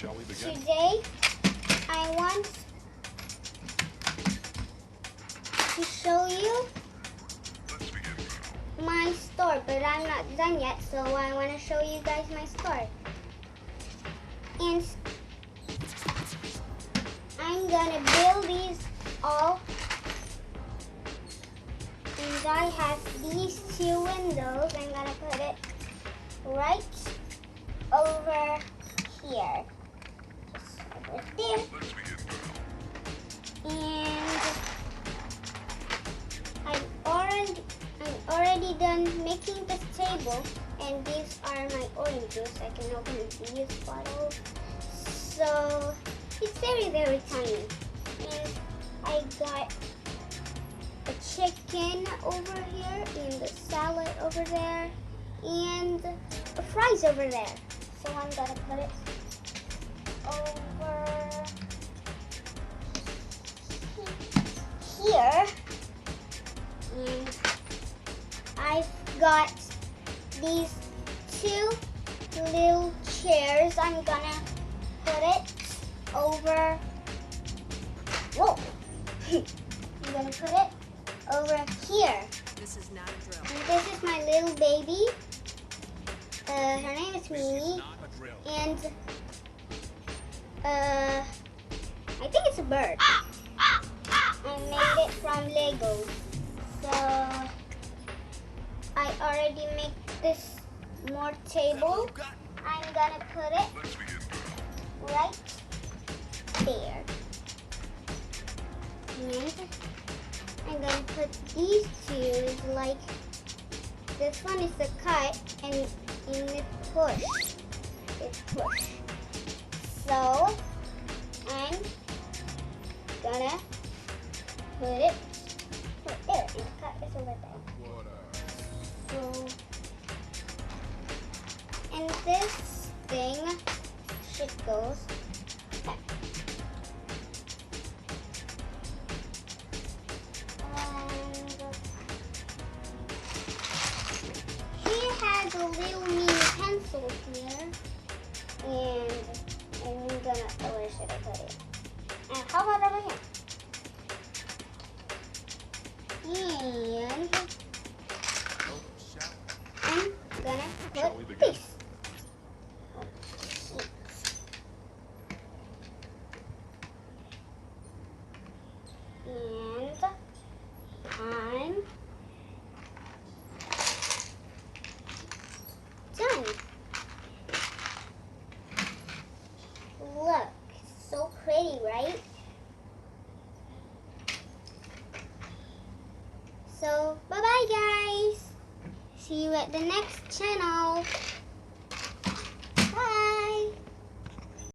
Shall we begin? Today, I want to show you my store, but I'm not done yet, so I want to show you guys my store. And I'm gonna build these all, and I have these two windows. I'm gonna put it right over here, just over there. And I'm already done making this table, and these are my oranges. I can open these bottles. So it's very, very tiny. And I got a chicken over here, and a salad over there, and the fries over there. So I'm gonna put it over here. And I've got these two little chairs. I'm gonna put it over. Whoa! I'm gonna put it over here. This is not a drill. And this is my little baby. Her name is Mimi, and I think it's a bird. I made it from Legos. So I already made this more table. I'm gonna put it right there. And I'm gonna put these two, like this one is the cut and it push. It push. So I'm gonna put it right there, and the cut is over there. So, and this thing should goes back. Has a little mini pencil here, and I'm gonna, where should I put it? And how about over here? And I'm gonna put this. And I'm done. Look, so pretty, right? So, bye-bye, guys. See you at the next channel.